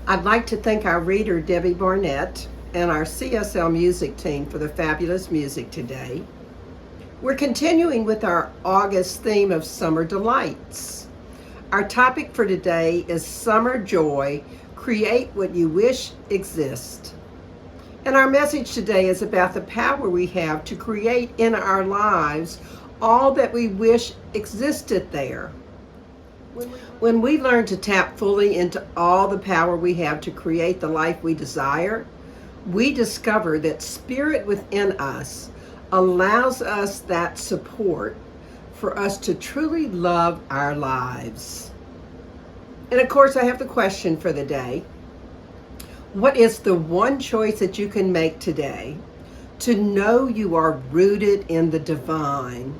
I'd like to thank our reader, Debbie Barnett, and our CSL music team for the fabulous music today. We're continuing with our August theme of Summer Delights. Our topic for today is Summer Joy, Create What You Wish Exists. And our message today is about the power we have to create in our lives all that we wish existed there. When we learn to tap fully into all the power we have to create the life we desire, we discover that Spirit within us allows us that support for us to truly love our lives. And of course, I have the question for the day. What is the one choice that you can make today to know you are rooted in the divine?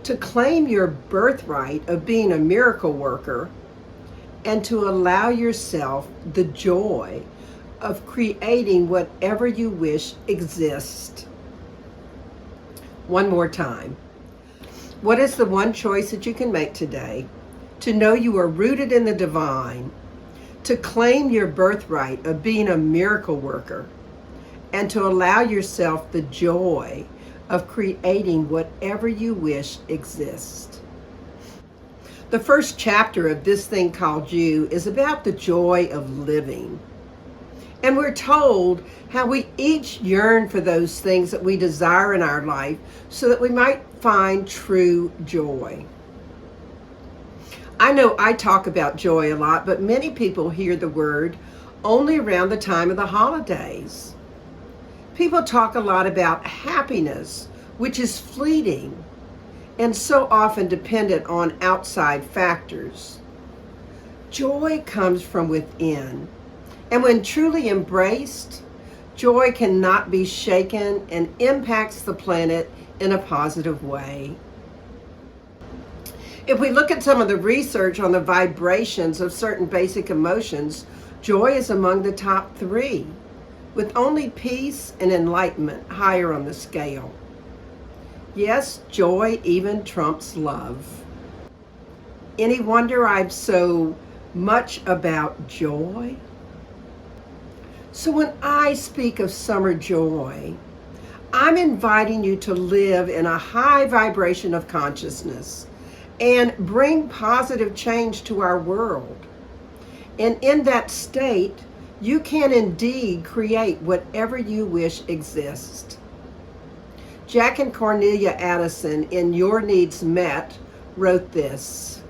To claim your birthright of being a miracle worker, and to allow yourself the joy of creating whatever you wish exists. One more time. What is the one choice that you can make today to know you are rooted in the divine, to claim your birthright of being a miracle worker, and to allow yourself the joy of creating whatever you wish exists? The first chapter of This Thing Called You is about the joy of living. And we're told how we each yearn for those things that we desire in our life so that we might find true joy. I know I talk about joy a lot, but many people hear the word only around the time of the holidays. People talk a lot about happiness, which is fleeting and so often dependent on outside factors. Joy comes from within, and when truly embraced, joy cannot be shaken and impacts the planet in a positive way. If we look at some of the research on the vibrations of certain basic emotions, joy is among the top 3. With only peace and enlightenment higher on the scale. Yes, joy even trumps love. Any wonder I'm so much about joy? So when I speak of summer joy, I'm inviting you to live in a high vibration of consciousness and bring positive change to our world. And in that state, you can indeed create whatever you wish exists. Jack and Cornelia Addington in Your Needs Met wrote this: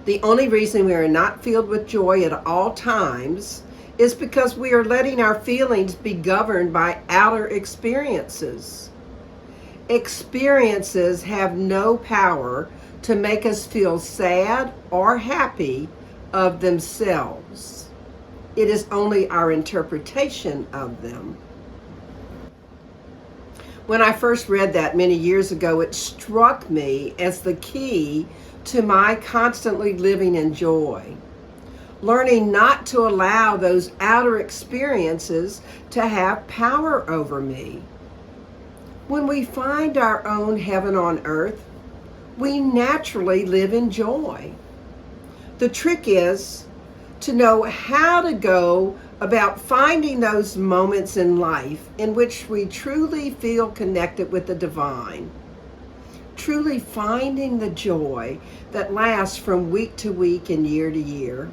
"The only reason we are not filled with joy at all times is because we are letting our feelings be governed by outer experiences. Experiences have no power to make us feel sad or happy of themselves. It is only our interpretation of them." When I first read that many years ago, it struck me as the key to my constantly living in joy. Learning not to allow those outer experiences to have power over me. When we find our own heaven on earth, we naturally live in joy. The trick is to know how to go about finding those moments in life in which we truly feel connected with the divine. Truly finding the joy that lasts from week to week and year to year.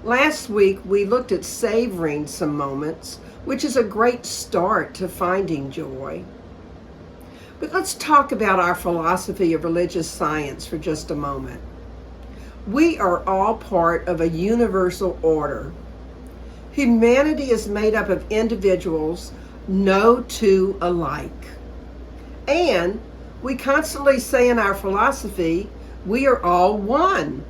Last week, we looked at savoring some moments, which is a great start to finding joy. But let's talk about our philosophy of religious science for just a moment. We are all part of a universal order. Humanity is made up of individuals, no two alike. And we constantly say in our philosophy, we are all one.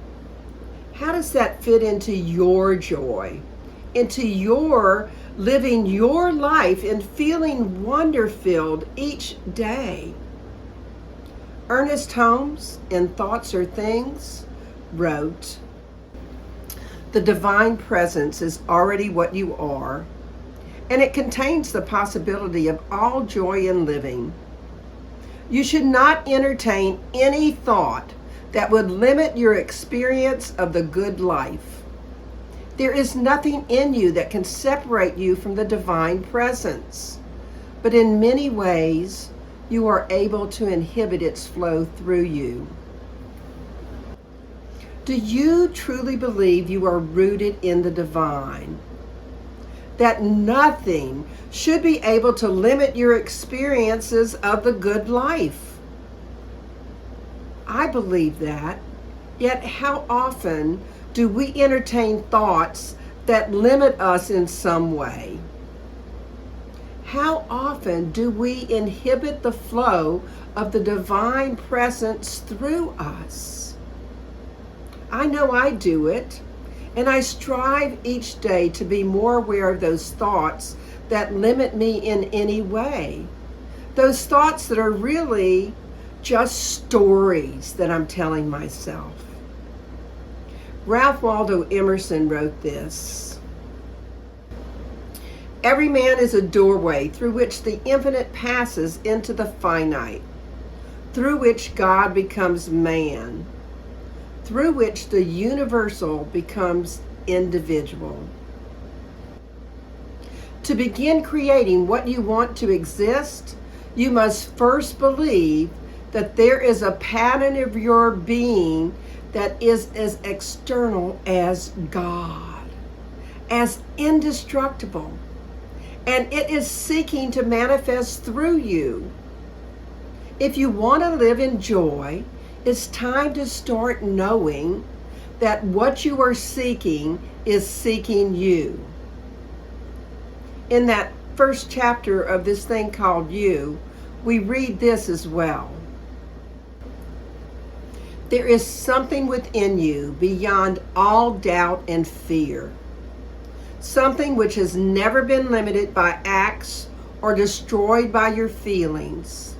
How does that fit into your joy, into your living your life and feeling wonder-filled each day? Ernest Holmes, in Thoughts Are Things, wrote, "The divine presence is already what you are, and it contains the possibility of all joy in living. You should not entertain any thought that would limit your experience of the good life. There is nothing in you that can separate you from the divine presence. But in many ways, you are able to inhibit its flow through you. Do you truly believe you are rooted in the divine? That nothing should be able to limit your experiences of the good life? I believe that. Yet how often do we entertain thoughts that limit us in some way? How often do we inhibit the flow of the divine presence through us? I know I do it, and I strive each day to be more aware of those thoughts that limit me in any way. Those thoughts that are really just stories that I'm telling myself. Ralph Waldo Emerson wrote this: "Every man is a doorway through which the infinite passes into the finite, through which God becomes man, through which the universal becomes individual. To begin creating what you want to exist, you must first believe that there is a pattern of your being that is as external as God, as indestructible, and it is seeking to manifest through you. If you want to live in joy, it's time to start knowing that what you are seeking is seeking you." In that first chapter of this thing called You, we read this as well: "There is something within you beyond all doubt and fear, something which has never been limited by acts or destroyed by your feelings.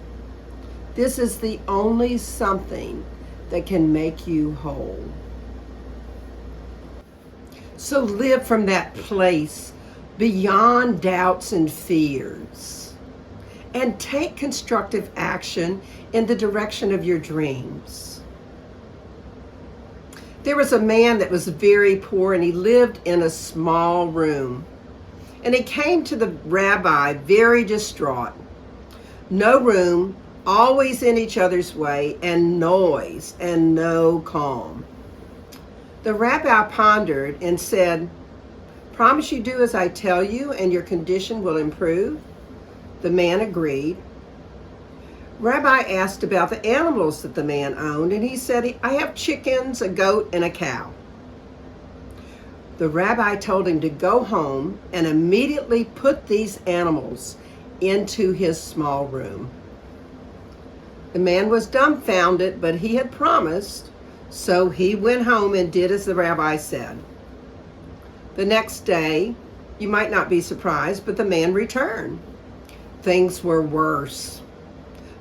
This is the only something that can make you whole." So live from that place beyond doubts and fears, and take constructive action in the direction of your dreams. There was a man that was very poor, and he lived in a small room. And he came to the rabbi very distraught. No room, always in each other's way, and noise, and no calm. The rabbi pondered and said, "Promise you do as I tell you, and your condition will improve?" The man agreed. Rabbi asked about the animals that the man owned, and he said, "I have chickens, a goat, and a cow." The rabbi told him to go home and immediately put these animals into his small room. The man was dumbfounded, but he had promised, so he went home and did as the rabbi said. The next day, you might not be surprised, but the man returned. Things were worse.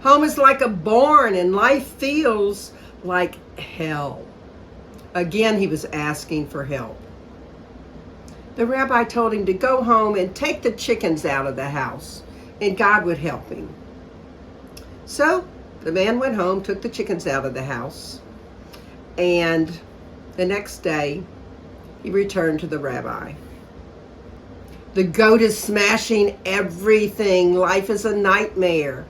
Home is like a barn, and life feels like hell. Again, he was asking for help. The rabbi told him to go home and take the chickens out of the house, and God would help him. So the man went home, took the chickens out of the house, and the next day he returned to the rabbi. "The goat is smashing everything. Life is a nightmare."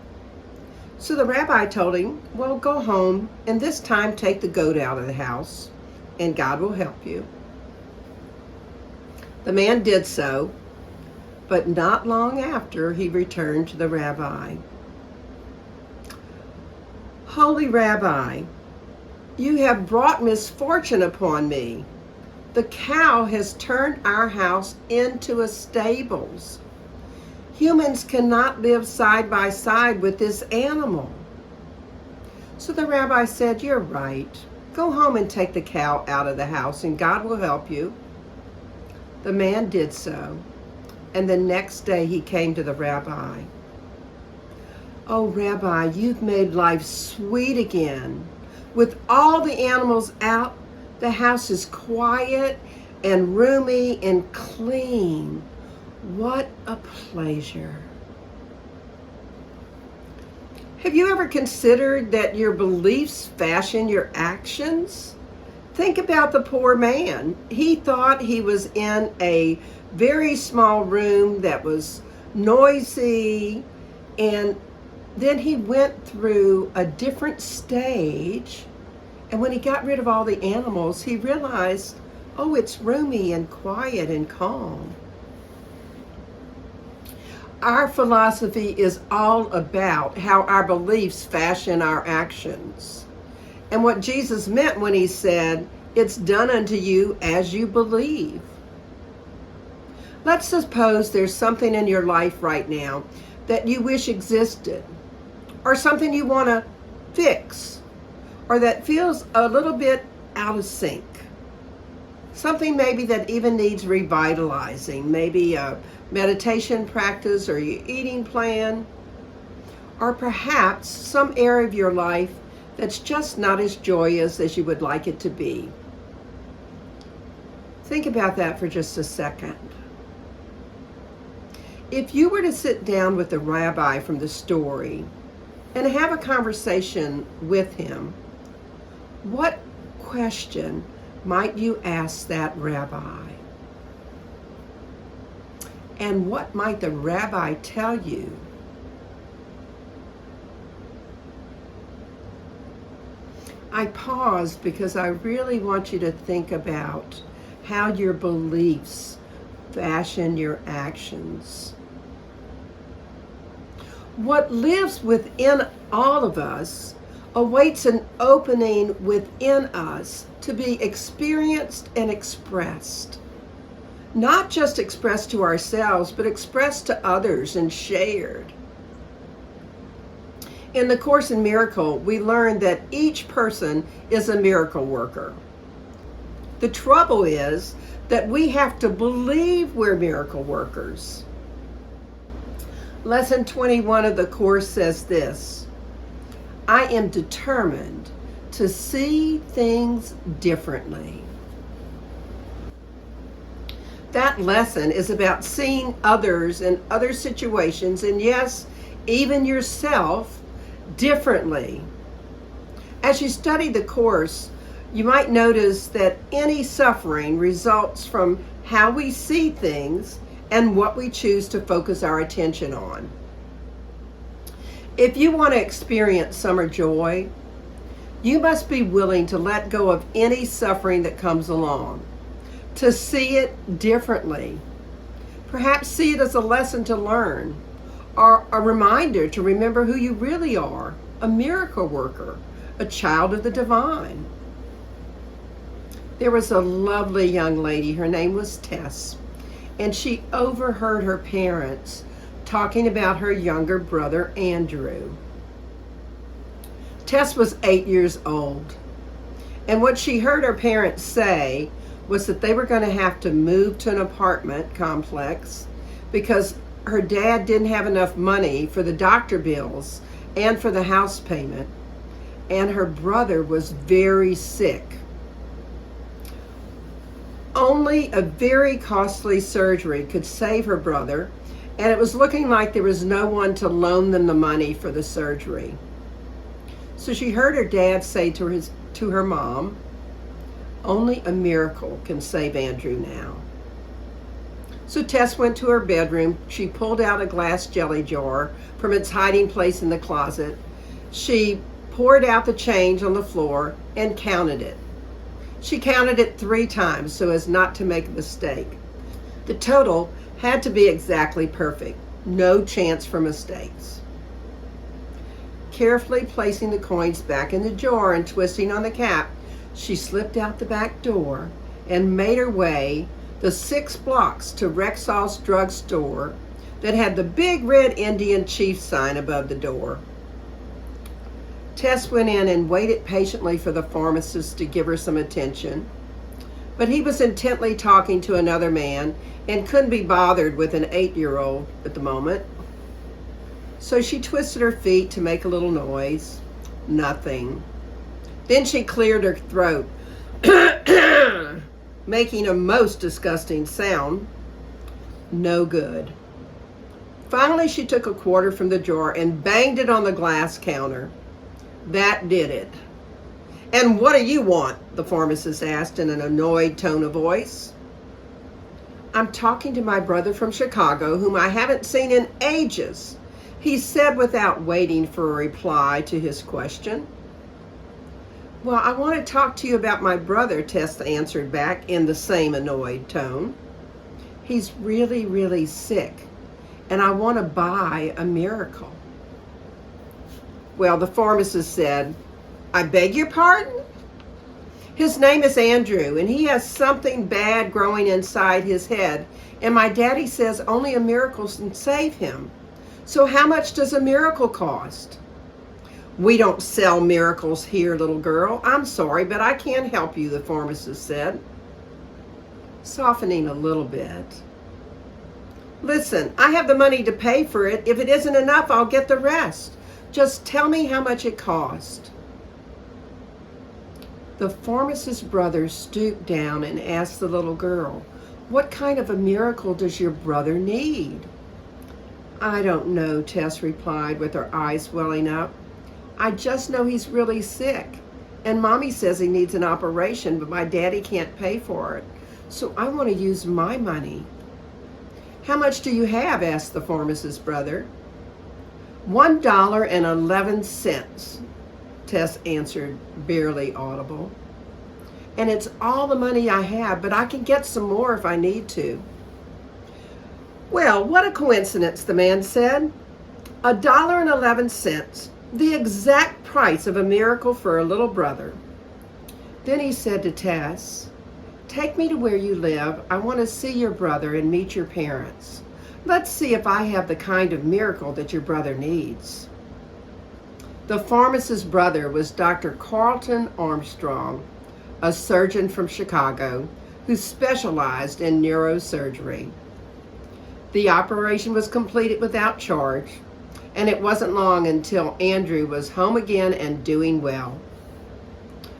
So the rabbi told him, "Well, go home and this time take the goat out of the house, and God will help you." The man did so, but not long after he returned to the rabbi. "Holy Rabbi, you have brought misfortune upon me. The cow has turned our house into a stables. Humans cannot live side by side with this animal." So the rabbi said, "You're right. Go home and take the cow out of the house, and God will help you." The man did so, and the next day he came to the rabbi. "Oh, Rabbi, you've made life sweet again. With all the animals out, the house is quiet and roomy and clean. What a pleasure." Have you ever considered that your beliefs fashion your actions? Think about the poor man. He thought he was in a very small room that was noisy, and then he went through a different stage, and when he got rid of all the animals, he realized, oh, it's roomy and quiet and calm. Our philosophy is all about how our beliefs fashion our actions. And what Jesus meant when he said, it's done unto you as you believe. Let's suppose there's something in your life right now that you wish existed, or something you want to fix, or that feels a little bit out of sync. Something maybe that even needs revitalizing, maybe a meditation practice or your eating plan, or perhaps some area of your life that's just not as joyous as you would like it to be. Think about that for just a second. If you were to sit down with the rabbi from the story and have a conversation with him, what question might you ask that rabbi? And what might the rabbi tell you? I paused because I really want you to think about how your beliefs fashion your actions. What lives within all of us awaits an opening within us to be experienced and expressed. Not just expressed to ourselves, but expressed to others and shared. In the Course in Miracle, we learned that each person is a miracle worker. The trouble is that we have to believe we're miracle workers. Lesson 21 of the Course says this: I am determined to see things differently. That lesson is about seeing others and other situations, and yes, even yourself, differently. As you study the Course, you might notice that any suffering results from how we see things and what we choose to focus our attention on. If you want to experience summer joy, you must be willing to let go of any suffering that comes along, to see it differently. Perhaps see it as a lesson to learn, or a reminder to remember who you really are, a miracle worker, a child of the divine. There was a lovely young lady, her name was Tess, and she overheard her parents talking about her younger brother, Andrew. Tess was 8 years old, and what she heard her parents say was that they were going to have to move to an apartment complex because her dad didn't have enough money for the doctor bills and for the house payment, and her brother was very sick. Only a very costly surgery could save her brother, and it was looking like there was no one to loan them the money for the surgery. So she heard her dad say to her mom, only a miracle can save Andrew now. So Tess went to her bedroom. She pulled out a glass jelly jar from its hiding place in the closet. She poured out the change on the floor and counted it. She counted it 3 times so as not to make a mistake. The total had to be exactly perfect. No chance for mistakes. Carefully placing the coins back in the jar and twisting on the cap, she slipped out the back door and made her way the 6 blocks to Rexall's drugstore that had the big red Indian chief sign above the door. Tess went in and waited patiently for the pharmacist to give her some attention, but he was intently talking to another man and couldn't be bothered with an 8-year-old at the moment. So she twisted her feet to make a little noise. Nothing. Then she cleared her throat, making a most disgusting sound. No good. Finally, she took a quarter from the jar and banged it on the glass counter. That did it. And what do you want? The pharmacist asked in an annoyed tone of voice. I'm talking to my brother from Chicago, whom I haven't seen in ages, he said without waiting for a reply to his question. Well, I want to talk to you about my brother, Tess answered back in the same annoyed tone. He's really, really sick, and I want to buy a miracle. Well, the pharmacist said, I beg your pardon? His name is Andrew, and he has something bad growing inside his head, and my daddy says only a miracle can save him. So how much does a miracle cost? We don't sell miracles here, little girl. I'm sorry, but I can't help you, the pharmacist said, softening a little bit. Listen, I have the money to pay for it. If it isn't enough, I'll get the rest. Just tell me how much it cost. The pharmacist's brother stooped down and asked the little girl, what kind of a miracle does your brother need? I don't know, Tess replied with her eyes welling up. I just know he's really sick, and Mommy says he needs an operation, but my daddy can't pay for it, so I want to use my money. How much do you have? Asked the pharmacist's brother. $1.11, Tess answered, barely audible. And it's all the money I have, but I can get some more if I need to. Well, what a coincidence, the man said. $1.11, the exact price of a miracle for a little brother. Then he said to Tess, take me to where you live. I want to see your brother and meet your parents. Let's see if I have the kind of miracle that your brother needs. The pharmacist's brother was Dr. Carlton Armstrong, a surgeon from Chicago who specialized in neurosurgery. The operation was completed without charge, and it wasn't long until Andrew was home again and doing well.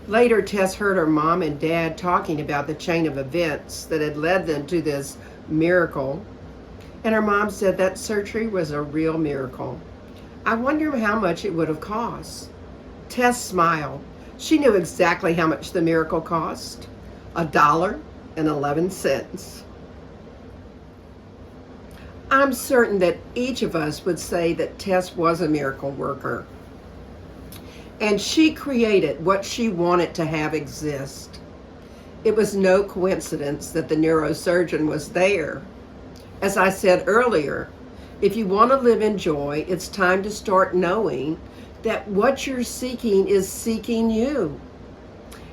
Later, Tess heard her mom and dad talking about the chain of events that had led them to this miracle, and her mom said that surgery was a real miracle. I wonder how much it would have cost. Tess smiled. She knew exactly how much the miracle cost. $1.11. I'm certain that each of us would say that Tess was a miracle worker. And she created what she wanted to have exist. It was no coincidence that the neurosurgeon was there. As I said earlier, if you want to live in joy, it's time to start knowing that what you're seeking is seeking you.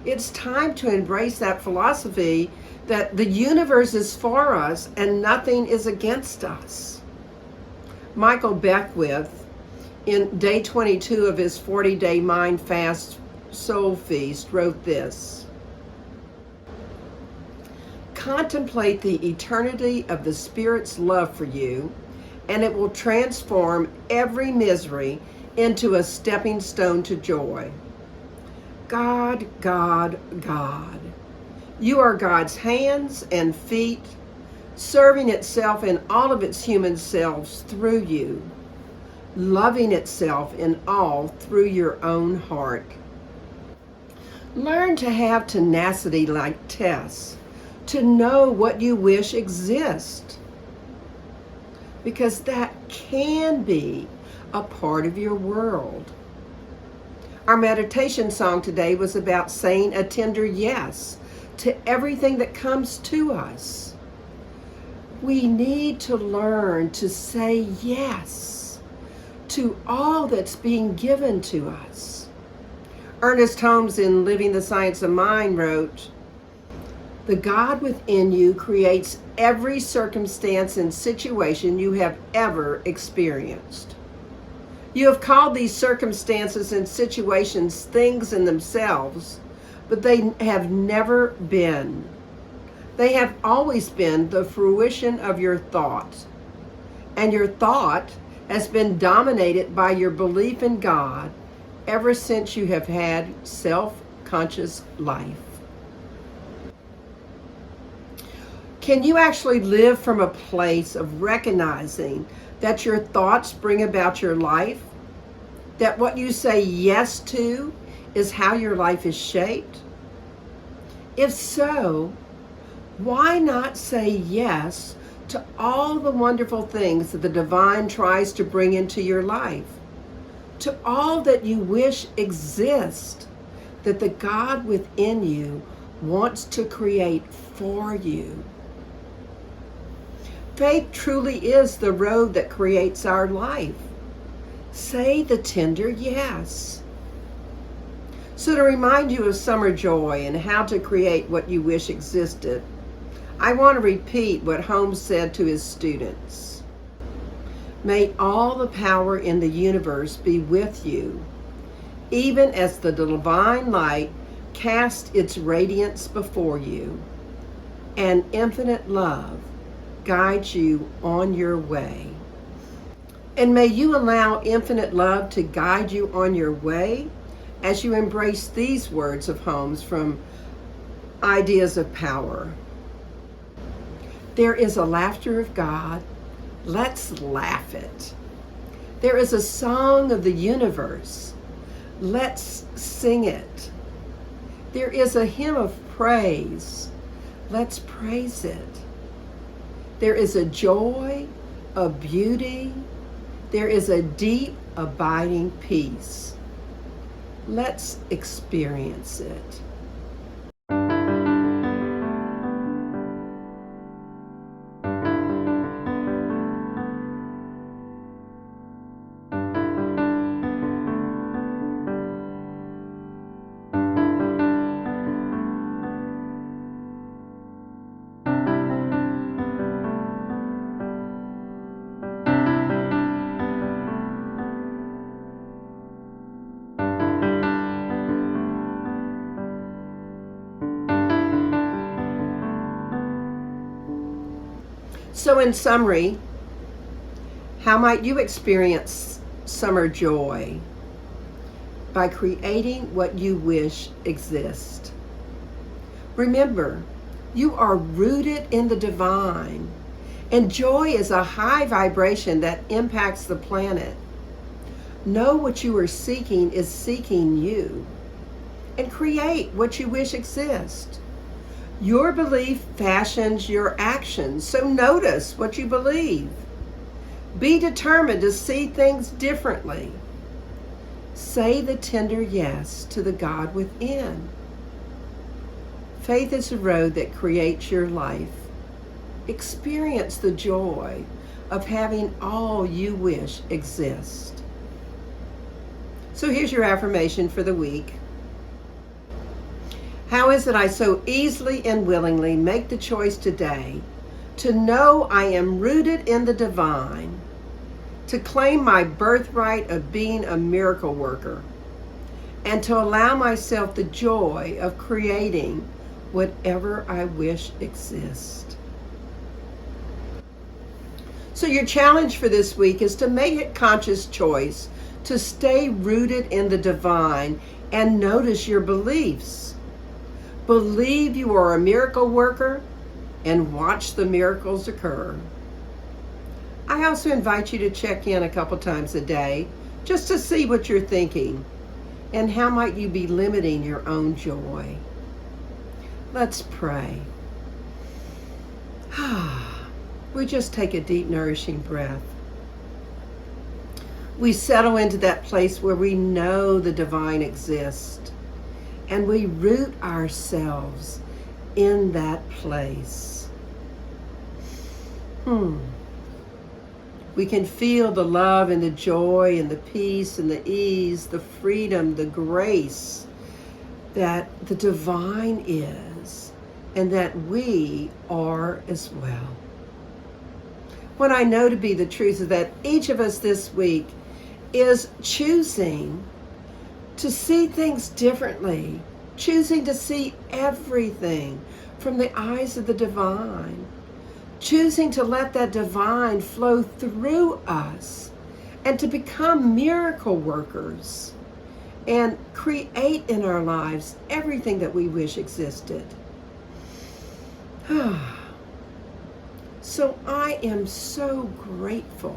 It's time to embrace that philosophy that the universe is for us and nothing is against us. Michael Beckwith, in day 22 of his 40-day Mind Fast Soul Feast, wrote this: contemplate the eternity of the Spirit's love for you, and it will transform every misery into a stepping stone to joy. God, God, God. You are God's hands and feet, serving itself in all of its human selves through you, loving itself in all through your own heart. Learn to have tenacity like Tess, to know what you wish exists, because that can be a part of your world. Our meditation song today was about saying a tender yes to everything that comes to us. We need to learn to say yes to all that's being given to us. Ernest Holmes, in Living the Science of Mind, wrote, the God within you creates every circumstance and situation you have ever experienced. You have called these circumstances and situations things in themselves, but they have never been. They have always been the fruition of your thought. And your thought has been dominated by your belief in God ever since you have had self-conscious life. Can you actually live from a place of recognizing that your thoughts bring about your life? That what you say yes to is how your life is shaped? If so, why not say yes to all the wonderful things that the divine tries to bring into your life? To all that you wish exist, that the God within you wants to create for you. Faith truly is the road that creates our life. Say the tender yes. So to remind you of summer joy and how to create what you wish existed, I want to repeat what Holmes said to his students. May all the power in the universe be with you, even as the divine light casts its radiance before you, and infinite love guides you on your way. And may you allow infinite love to guide you on your way as you embrace these words of Holmes from Ideas of Power. There is a laughter of God. Let's laugh it. There is a song of the universe. Let's sing it. There is a hymn of praise. Let's praise it. There is a joy, a beauty. There is a deep, abiding peace. Let's experience it. So in summary, how might you experience summer joy? By creating what you wish exists. Remember, you are rooted in the divine, and joy is a high vibration that impacts the planet. Know what you are seeking is seeking you, and create what you wish exists. Your belief fashions your actions, so notice what you believe. Be determined to see things differently. Say the tender yes to the God within. Faith is the road that creates your life. Experience the joy of having all you wish exist. So here's your affirmation for the week. How is it I so easily and willingly make the choice today to know I am rooted in the divine, to claim my birthright of being a miracle worker, and to allow myself the joy of creating whatever I wish exists? So your challenge for this week is to make a conscious choice to stay rooted in the divine and notice your beliefs. Believe you are a miracle worker and watch the miracles occur. I also invite you to check in a couple times a day just to see what you're thinking and how might you be limiting your own joy. Let's pray. We just take a deep, nourishing breath. We settle into that place where we know the divine exists. And we root ourselves in that place. We can feel the love and the joy and the peace and the ease, the freedom, the grace that the divine is and that we are as well. What I know to be the truth is that each of us this week is choosing to see things differently, choosing to see everything from the eyes of the divine, choosing to let that divine flow through us and to become miracle workers and create in our lives everything that we wish existed. So I am so grateful.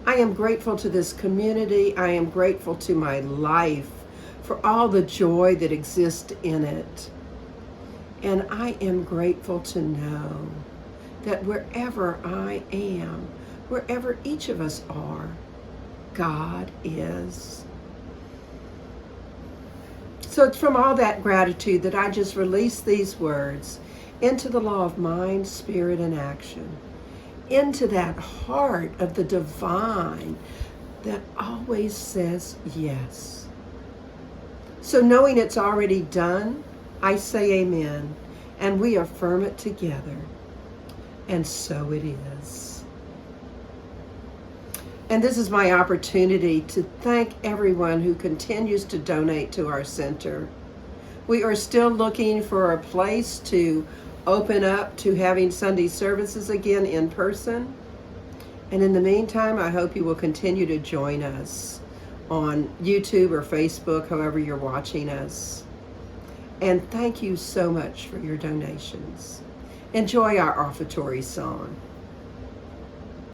I am grateful to this community. I am grateful to my life for all the joy that exists in it. And I am grateful to know that wherever I am, wherever each of us are, God is. So it's from all that gratitude that I just release these words into the law of mind, spirit, and action, into that heart of the divine that always says yes. So knowing it's already done, I say amen, and we affirm it together. And so it is. And this is my opportunity to thank everyone who continues to donate to our center. We are still looking for a place to open up to having Sunday services again in person. And in the meantime, I hope you will continue to join us on YouTube or Facebook, however you're watching us. And thank you so much for your donations. Enjoy our offertory song.